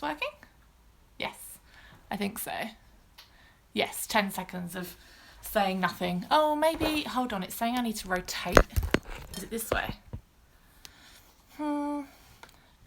this working? Yes, I think so. Yes, 10 seconds of saying nothing. Oh, maybe, hold on, it's saying I need to rotate. Is it this way?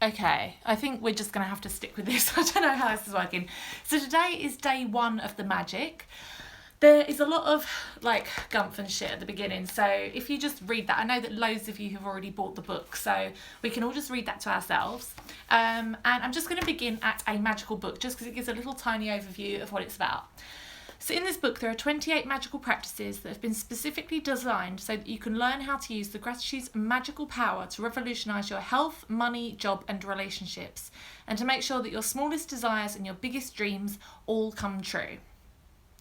Okay, I think we're just going to have to stick with this. I don't know how this is working. So today is day 1 of the magic. There is a lot of like gumph and shit at the beginning, so if you just read that, I know that loads of you have already bought the book, so we can all just read that to ourselves. And I'm just going to begin at a magical book, just because it gives a little tiny overview of what it's about. So in this book, there are 28 magical practices that have been specifically designed so that you can learn how to use the gratitude's magical power to revolutionise your health, money, job and relationships, and to make sure that your smallest desires and your biggest dreams all come true.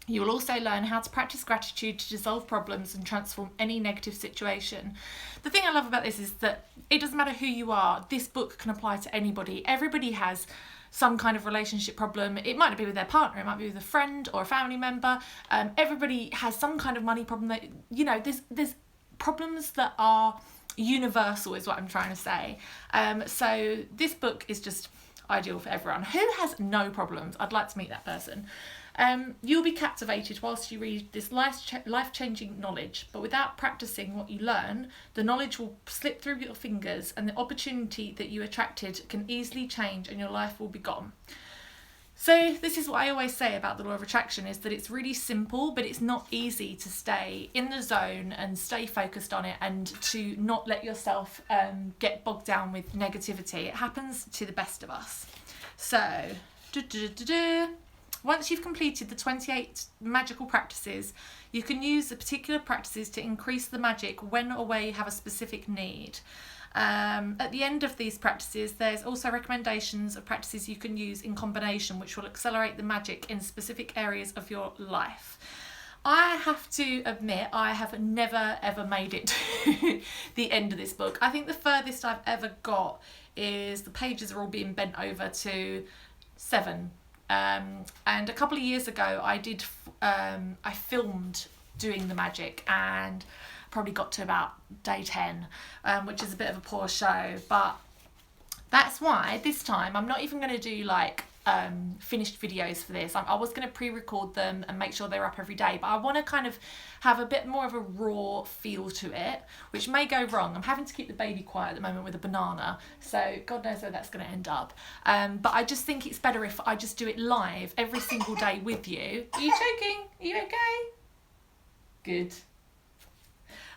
You will also learn how to practice gratitude to dissolve problems and transform any negative situation. The thing I love about this is that it doesn't matter who you are, this book can apply to anybody. Everybody has some kind of relationship problem. It might not be with their partner, it might be with a friend or a family member. Everybody has some kind of money problem that, you know, there's problems that are universal is what I'm trying to say. So this book is just ideal for everyone. Who has no problems? I'd like to meet that person. You'll be captivated whilst you read this life-changing knowledge, but without practicing what you learn, the knowledge will slip through your fingers and the opportunity that you attracted can easily change and your life will be gone. So this is what I always say about the law of attraction, is that it's really simple, but it's not easy to stay in the zone and stay focused on it and to not let yourself get bogged down with negativity. It happens to the best of us. So, once you've completed the 28 magical practices, you can use the particular practices to increase the magic when or where you have a specific need. At the end of these practices, there's also recommendations of practices you can use in combination, which will accelerate the magic in specific areas of your life. I have to admit, I have never ever made it to the end of this book. I think the furthest I've ever got is the pages are all being bent over to 7. And a couple of years ago I filmed doing the magic and probably got to about day 10, which is a bit of a poor show, but that's why this time I'm not even going to do like finished videos for this. I was going to pre-record them and make sure they're up every day, but I want to kind of have a bit more of a raw feel to it, which may go wrong. I'm having to keep the baby quiet at the moment with a banana, so God knows where that's going to end up. But I just think it's better if I just do it live every single day with you. Are you choking? Are you okay? Good.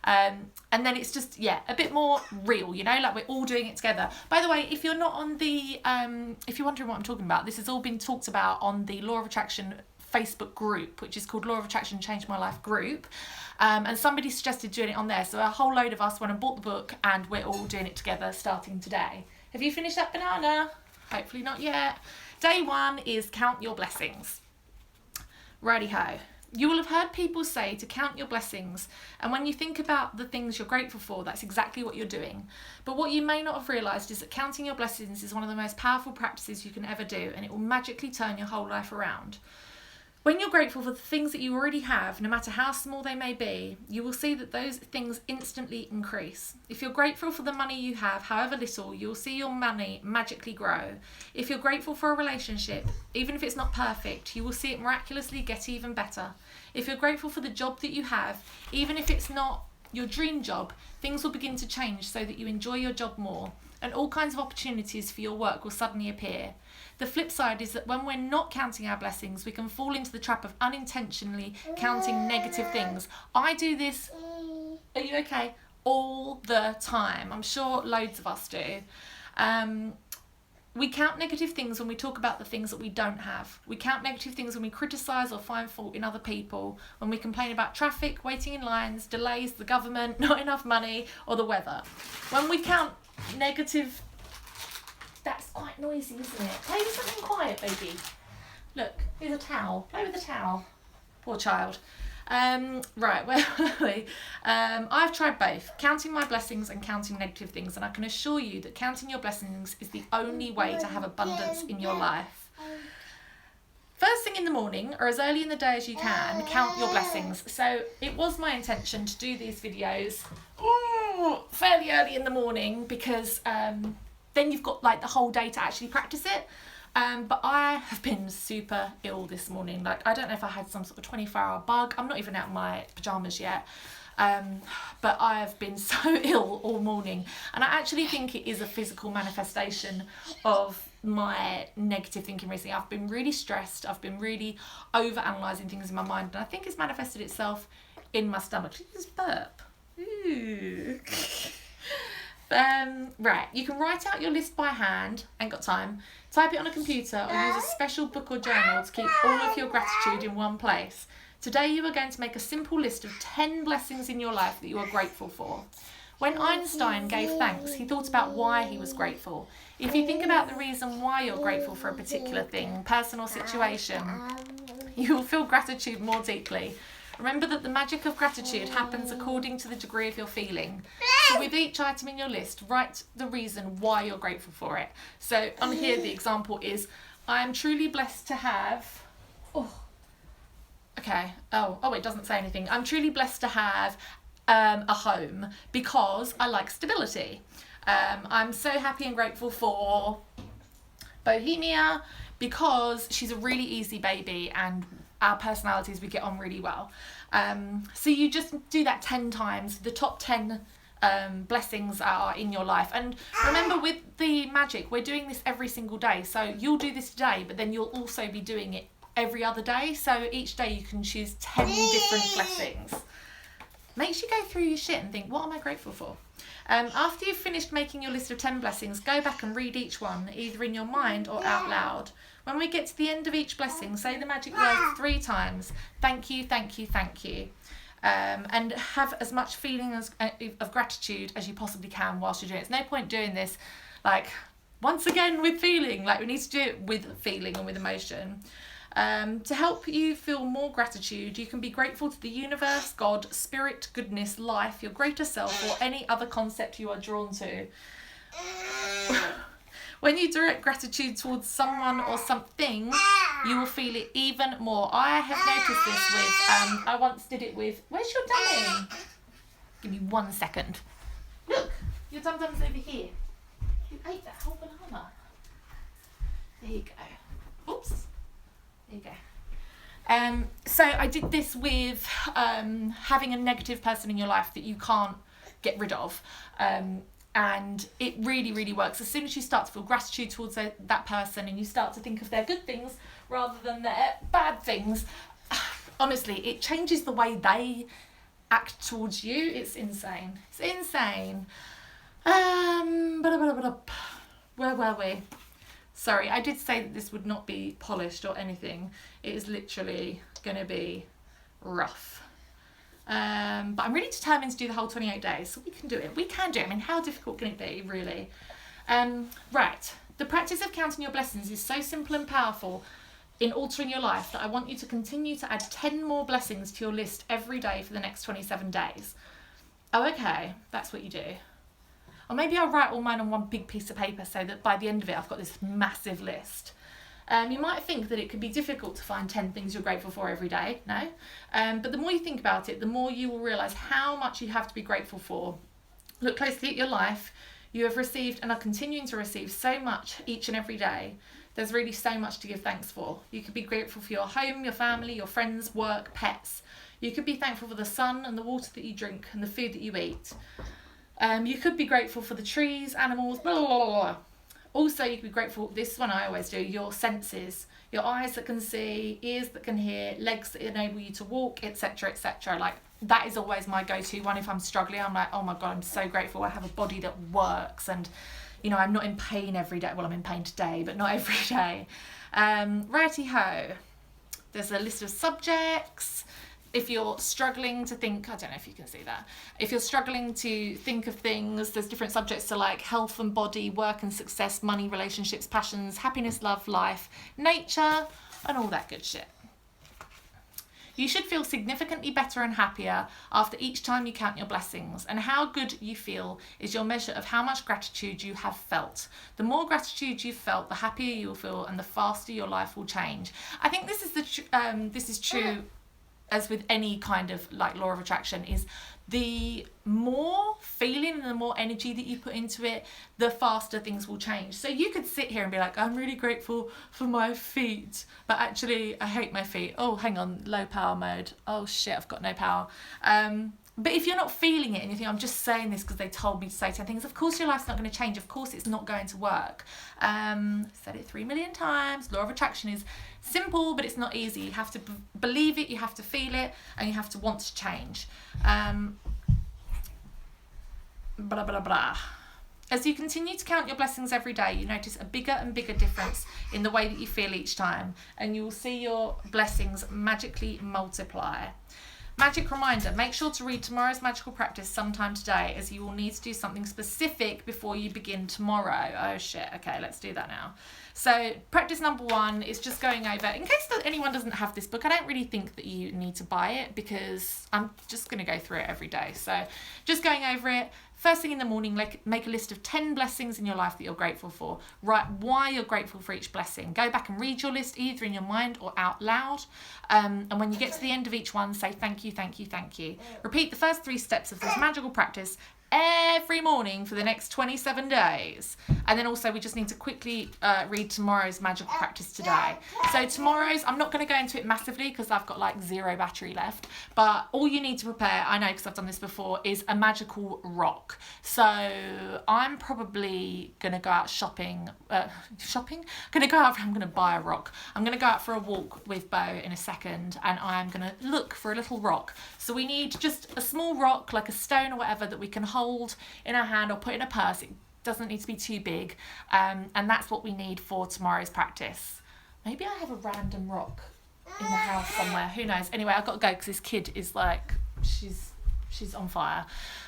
And then it's just, yeah, a bit more real, you know, like we're all doing it together. By the way, if you're not on the, if you're wondering what I'm talking about, this has all been talked about on the Law of Attraction Facebook group, which is called Law of Attraction Changed My Life group. And somebody suggested doing it on there. So a whole load of us went and bought the book and we're all doing it together starting today. Have you finished that banana? Hopefully not yet. Day 1 is count your blessings. Righty-ho. You will have heard people say to count your blessings, and when you think about the things you're grateful for, that's exactly what you're doing. But what you may not have realised is that counting your blessings is one of the most powerful practices you can ever do, and it will magically turn your whole life around. When you're grateful for the things that you already have, no matter how small they may be, you will see that those things instantly increase. If you're grateful for the money you have, however little, you'll see your money magically grow. If you're grateful for a relationship, even if it's not perfect, you will see it miraculously get even better. If you're grateful for the job that you have, even if it's not your dream job, things will begin to change so that you enjoy your job more, and all kinds of opportunities for your work will suddenly appear. The flip side is that when we're not counting our blessings, we can fall into the trap of unintentionally counting negative things. I do this, are you okay? All the time. I'm sure loads of us do. We count negative things when we talk about the things that we don't have. We count negative things when we criticise or find fault in other people, when we complain about traffic, waiting in lines, delays, the government, not enough money, or the weather. When we count negative... That's quite noisy, isn't it? Play with something quiet, baby. Look, here's a towel. Play with a towel. Poor child. Right, where were we? I've tried both, counting my blessings and counting negative things, and I can assure you that counting your blessings is the only way to have abundance in your life. First thing in the morning, or as early in the day as you can, count your blessings. So it was my intention to do these videos fairly early in the morning because then you've got like the whole day to actually practice it. But I have been super ill this morning. Like, I don't know if I had some sort of 24-hour bug. I'm not even out of my pyjamas yet. But I have been so ill all morning, and I actually think it is a physical manifestation of my negative thinking recently. I've been really stressed. I've been really over analysing things in my mind, and I think it's manifested itself in my stomach. Just burp. Ooh. Right, you can write out your list by hand. Ain't got time. Type it on a computer or use a special book or journal to keep all of your gratitude in one place. Today you are going to make a simple list of 10 blessings in your life that you are grateful for. When Einstein gave thanks, he thought about why he was grateful. If you think about the reason why you're grateful for a particular thing, person or situation, you will feel gratitude more deeply. Remember that the magic of gratitude happens according to the degree of your feeling. So with each item in your list, write the reason why you're grateful for it. So on here, the example is, I am truly blessed to have... it doesn't say anything. I'm truly blessed to have a home because I like stability. I'm so happy and grateful for Bohemia because she's a really easy baby and our personalities, we get on really well. So you just do that 10 times. The top 10 blessings are in your life. And remember, with the magic, we're doing this every single day. So you'll do this today, but then you'll also be doing it every other day. So each day you can choose 10 different blessings. Makes you go through your shit and think, what am I grateful for? After you've finished making your list of 10 blessings, go back and read each one, either in your mind or out loud. When we get to the end of each blessing, say the magic word 3 times. Thank you, thank you, thank you. And have as much feeling of gratitude as you possibly can whilst you're doing it. There's no point doing this, like, once again with feeling. Like, we need to do it with feeling and with emotion. To help you feel more gratitude, you can be grateful to the universe, God, spirit, goodness, life, your greater self, or any other concept you are drawn to. When you direct gratitude towards someone or something, you will feel it even more. I have noticed this with, I once did it with, where's your dummy? Give me 1 second. Look, your dum-dum's over here. You ate that whole banana. There you go. Oops. There you go. So I did this with having a negative person in your life that you can't get rid of. And it really, really works. As soon as you start to feel gratitude towards that person and you start to think of their good things rather than their bad things, honestly, it changes the way they act towards you. It's insane. It's insane. Where were we? Sorry, I did say that this would not be polished or anything. It is literally going to be rough. But I'm really determined to do the whole 28 days, so we can do it. We can do it. I mean, how difficult can it be, really? Right. The practice of counting your blessings is so simple and powerful in altering your life that I want you to continue to add 10 more blessings to your list every day for the next 27 days. Oh, okay. That's what you do. Or maybe I'll write all mine on one big piece of paper so that by the end of it, I've got this massive list. You might think that it could be difficult to find 10 things you're grateful for every day. No. But the more you think about it, the more you will realise how much you have to be grateful for. Look closely at your life. You have received and are continuing to receive so much each and every day. There's really so much to give thanks for. You could be grateful for your home, your family, your friends, work, pets. You could be thankful for the sun and the water that you drink and the food that you eat. You could be grateful for the trees, animals, blah, blah, blah, blah. Also, you could be grateful, this is one I always do, your senses. Your eyes that can see, ears that can hear, legs that enable you to walk, etc, etc. Like, that is always my go-to one if I'm struggling. I'm like, oh my God, I'm so grateful I have a body that works and, you know, I'm not in pain every day. Well, I'm in pain today, but not every day. Righty-ho. There's a list of subjects. If you're struggling to think, I don't know if you can see that. If you're struggling to think of things, there's different subjects to like health and body, work and success, money, relationships, passions, happiness, love, life, nature, and all that good shit. You should feel significantly better and happier after each time you count your blessings, and how good you feel is your measure of how much gratitude you have felt. The more gratitude you've felt, the happier you will feel and the faster your life will change. I think this is true as with any kind of like law of attraction, is the more feeling and the more energy that you put into it, the faster things will change. So you could sit here and be like, I'm really grateful for my feet, but actually I hate my feet. Oh, hang on, low power mode. Oh shit, I've got no power. But if you're not feeling it and you think, I'm just saying this because they told me to say 10 things, of course your life's not going to change. Of course it's not going to work. Said it 3 million times. Law of attraction is simple, but it's not easy. You have to believe it, you have to feel it, and you have to want to change. Blah, blah, blah. As you continue to count your blessings every day, you notice a bigger and bigger difference in the way that you feel each time, and you will see your blessings magically multiply. Magic reminder, make sure to read tomorrow's magical practice sometime today, as you will need to do something specific before you begin tomorrow. Oh shit, okay, let's do that now. So practice number 1 is just going over, in case that anyone doesn't have this book, I don't really think that you need to buy it because I'm just going to go through it every day. So just going over it. First thing in the morning, make a list of 10 blessings in your life that you're grateful for. Write why you're grateful for each blessing. Go back and read your list either in your mind or out loud. And when you get to the end of each one, say thank you, thank you, thank you. Repeat the first 3 steps of this magical practice every morning for the next 27 days. And then also we just need to quickly read tomorrow's magical practice today. So tomorrow's, I'm not going to go into it massively because I've got like 0 battery left, but all you need to prepare, I know because I've done this before, is a magical rock. So I'm probably going to go out shopping, I'm going to buy a rock. I'm going to go out for a walk with Bo in a second, and I'm going to look for a little rock. So we need just a small rock, like a stone or whatever, that we can hold in our hand or put in a purse. It doesn't need to be too big, and that's what we need for tomorrow's practice. Maybe I have a random rock in the house somewhere, who knows. Anyway, I've got to go because this kid is like, she's on fire.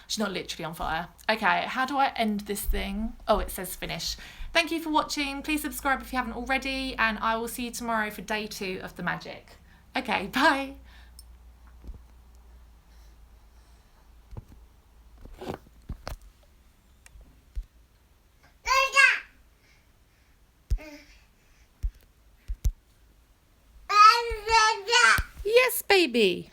She's not literally on fire. Okay, how do I end this thing? Oh, it says finish. Thank you for watching. Please subscribe if you haven't already, and I will see you tomorrow for day 2 of the magic. Okay, bye. Yes, baby.